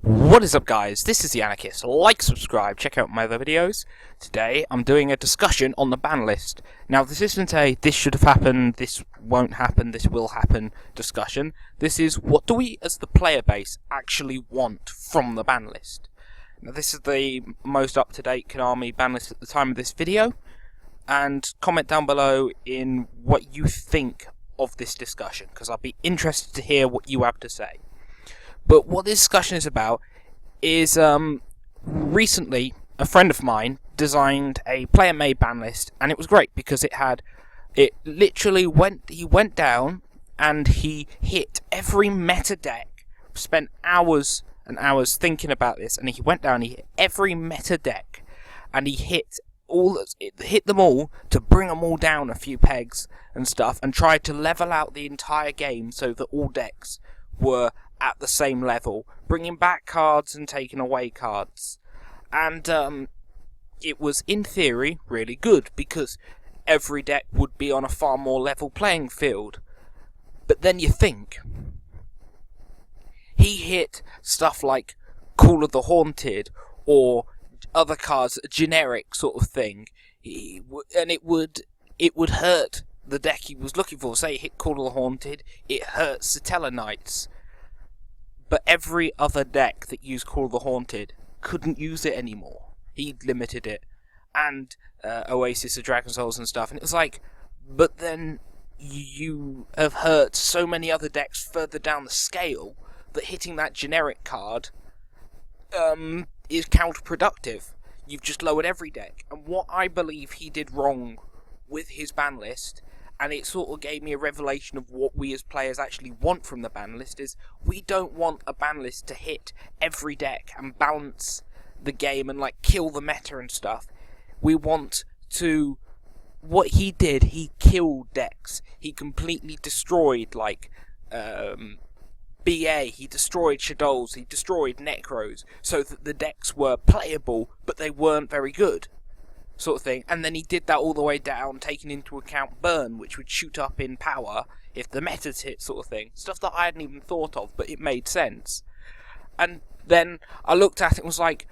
What is up, guys? This is the Anarchist. Like, subscribe, check out my other videos. Today I'm doing a discussion on the ban list. Now this isn't a this should have happened, this won't happen, this will happen discussion. This is what do we as the player base actually want from the ban list. Now this is the most up-to-date Konami ban list at the time of this video. And comment down below in what you think of this discussion, because I'll be interested to hear what you have to say. But what this discussion is about is, recently, a friend of mine designed a player-made ban list, and it was great because he went down and he hit every meta deck, spent hours and hours thinking about this, and he went down, he hit every meta deck, and he hit them all to bring them all down a few pegs and stuff, and tried to level out the entire game so that all decks were at the same level, bringing back cards and taking away cards. And it was, in theory, really good, because every deck would be on a far more level playing field. But then you think, he hit stuff like Call of the Haunted, or other cards, a generic sort of thing, and it would hurt the deck he was looking for. Say he hit Call of the Haunted, it hurts the Tellarknights. But every other deck that used Call of the Haunted couldn't use it anymore. He limited it. And Oasis of Dragon Souls and stuff. And it was like, but then you have hurt so many other decks further down the scale that hitting that generic card is counterproductive. You've just lowered every deck. And what I believe he did wrong with his ban list, and it sort of gave me a revelation of what we as players actually want from the ban list, is we don't want a ban list to hit every deck and balance the game and like kill the meta and stuff. We want to... What he did, he killed decks. He completely destroyed like BA, he destroyed Shadows, he destroyed Necros, so that the decks were playable but they weren't very good, sort of thing. And then he did that all the way down, taking into account burn, which would shoot up in power if the metas hit, sort of thing. Stuff that I hadn't even thought of, but it made sense. And then I looked at it and was like,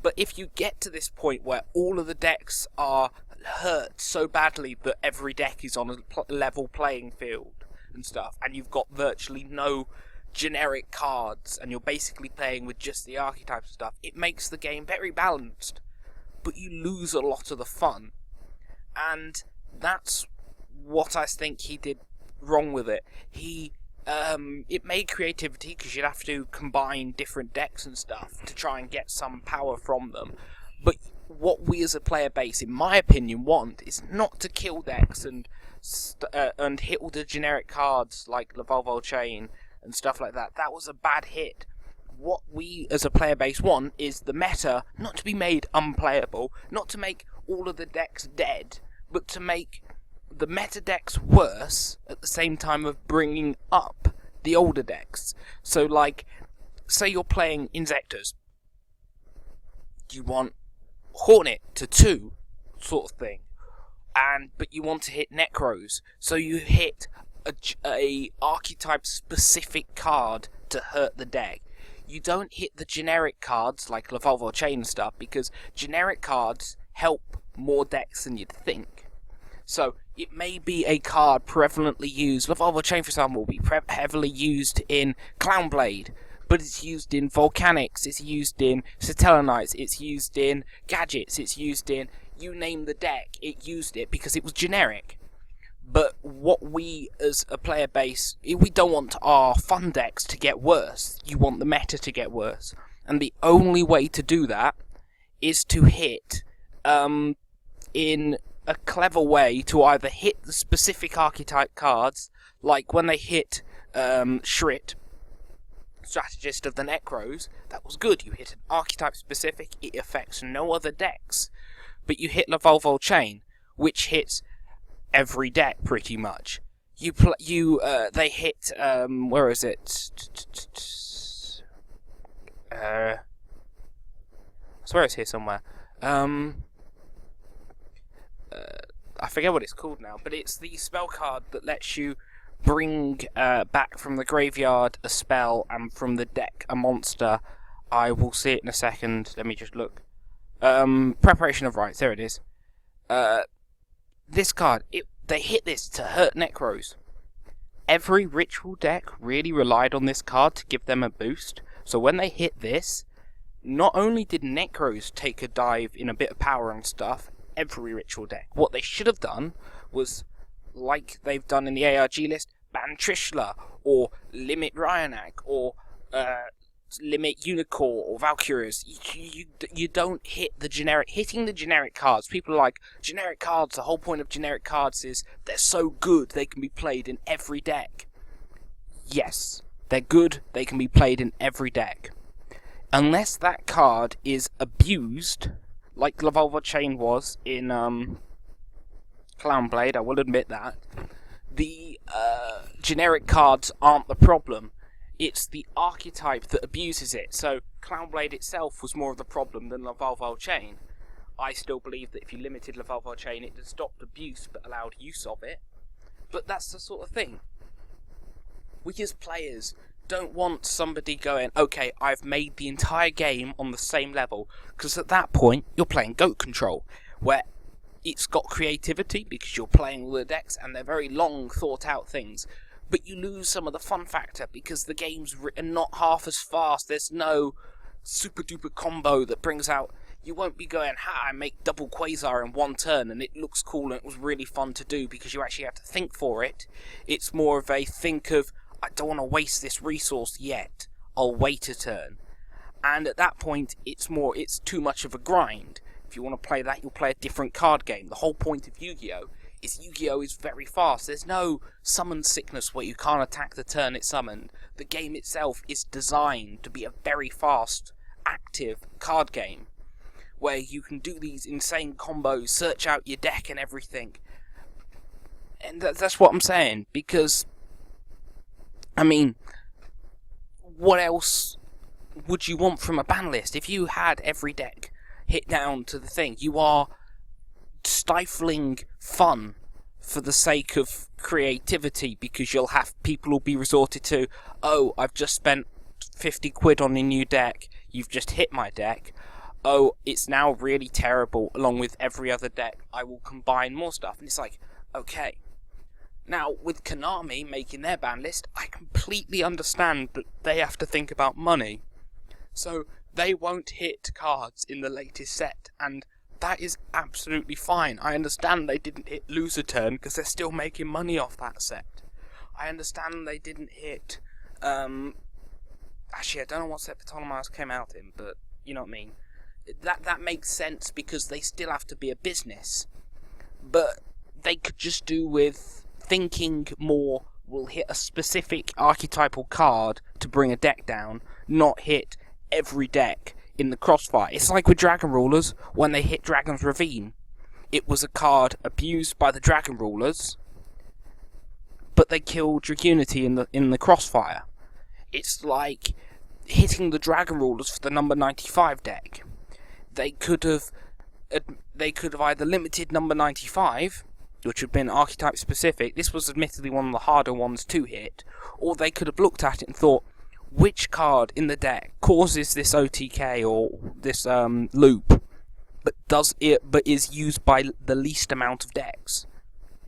but if you get to this point where all of the decks are hurt so badly that every deck is on a level playing field and stuff, and you've got virtually no generic cards, and you're basically playing with just the archetypes and stuff, it makes the game very balanced. But you lose a lot of the fun, and that's what I think he did wrong with it. It made creativity, because you'd have to combine different decks and stuff to try and get some power from them. But what we as a player base, in my opinion, want is not to kill decks and hit all the generic cards like Lavolvo Chain and stuff like that. That was a bad hit. What we as a player base want is the meta not to be made unplayable, not to make all of the decks dead, but to make the meta decks worse at the same time of bringing up the older decks. So like, say you're playing Insectors, you want Hornet to 2 sort of thing, but you want to hit Necros, so you hit a archetype specific card to hurt the deck. You don't hit the generic cards like Lavolvo Chain and stuff, because generic cards help more decks than you'd think. So it may be a card prevalently used. Lavolvo Chain, for example, will be heavily used in Clownblade, but it's used in Volcanics, it's used in Satellanites, it's used in Gadgets, it's used in, you name the deck, it used it because it was generic. But what we as a player base, we don't want our fun decks to get worse. You want the meta to get worse. And the only way to do that is to hit in a clever way, to either hit the specific archetype cards, like when they hit Shrit, Strategist of the Necros, that was good. You hit an archetype specific, it affects no other decks. But you hit Lavolvo Chain, which hits every deck pretty much. They hit where is it? I swear it's here somewhere. I forget what it's called now, but it's the spell card that lets you bring back from the graveyard a spell and from the deck a monster I will see it in a second. Let me just look. Preparation of rights. There it is. This card, they hit this to hurt Necros. Every ritual deck really relied on this card to give them a boost. So when they hit this, not only did Necros take a dive in a bit of power and stuff, every ritual deck. What they should have done was, like they've done in the ARG list, ban Trishula, or limit Ryanak, or limit Unicorn or Valkyries. You don't hit the generic. Hitting the generic cards. People are like, generic cards, the whole point of generic cards is they're so good they can be played in every deck. Yes, they're good, they can be played in every deck. Unless that card is abused, like Lavolva Chain was in Clownblade, I will admit that, the generic cards aren't the problem. It's the archetype that abuses it. So Clownblade itself was more of the problem than Lavalval Chain. I still believe that if you limited Lavalval Chain, it had stopped abuse but allowed use of it. But that's the sort of thing. We as players don't want somebody going, okay, I've made the entire game on the same level, because at that point you're playing Goat Control, where it's got creativity because you're playing all the decks and they're very long thought out things. But you lose some of the fun factor because the game's written not half as fast. There's no super duper combo that brings out. You won't be going, I make double Quasar in one turn and it looks cool and it was really fun to do because you actually have to think for it. It's more of a think of, I don't want to waste this resource yet. I'll wait a turn. And at that point, it's too much of a grind. If you want to play that, you'll play a different card game. The whole point of Yu-Gi-Oh! Yu-Gi-Oh! Is very fast. There's no summon sickness where you can't attack the turn it's summoned. The game itself is designed to be a very fast, active card game, where you can do these insane combos, search out your deck and everything. And that's what I'm saying, because, I mean, what else would you want from a ban list? If you had every deck hit down to the thing, you are stifling fun for the sake of creativity, because you'll have people will be resorted to, oh, I've just spent 50 quid on a new deck, you've just hit my deck, oh, it's now really terrible along with every other deck, I will combine more stuff. And it's like, okay. Now, with Konami making their ban list, I completely understand that they have to think about money. So they won't hit cards in the latest set, and that is absolutely fine. I understand they didn't hit Loser Turn because they're still making money off that set. I understand they didn't hit... actually, I don't know what set Ptolemaeus came out in, but you know what I mean. That makes sense because they still have to be a business. But they could just do with thinking more, will hit a specific archetypal card to bring a deck down, not hit every deck in the crossfire. It's like with Dragon Rulers, when they hit Dragon's Ravine. It was a card abused by the Dragon Rulers, but they killed Dragunity in the crossfire. It's like hitting the Dragon Rulers for the number 95 deck. They could have either limited number 95, which would have been archetype specific. This was admittedly one of the harder ones to hit, or they could have looked at it and thought, which card in the deck causes this OTK or this loop, but is used by the least amount of decks?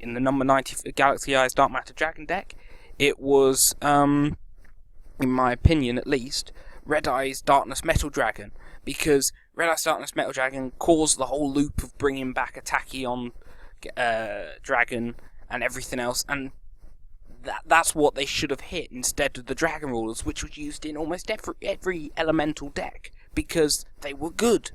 In the number 90 Galaxy Eyes Dark Matter Dragon deck, it was, in my opinion at least, Red Eyes Darkness Metal Dragon, because Red Eyes Darkness Metal Dragon caused the whole loop of bringing back a Tachyon Dragon and everything else, and that's what they should have hit instead of the Dragon Rulers, which was used in almost every elemental deck because they were good.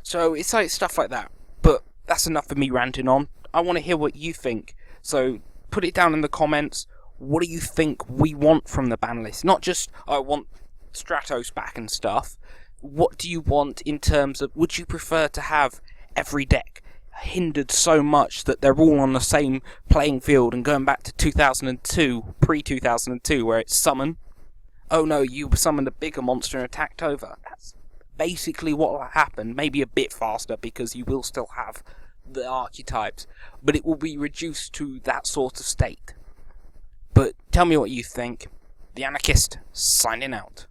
So it's like stuff like that. But that's enough for me ranting on. I want to hear what you think. So put it down in the comments. What do you think we want from the ban list? Not just, I want Stratos back and stuff. What do you want in terms of, would you prefer to have every deck hindered so much that they're all on the same playing field, and going back to 2002, pre-2002, where it's summon, oh no, you summoned a bigger monster and attacked over. That's basically what will happen, maybe a bit faster because you will still have the archetypes, but it will be reduced to that sort of state. But tell me what you think. The Anarchist, signing out.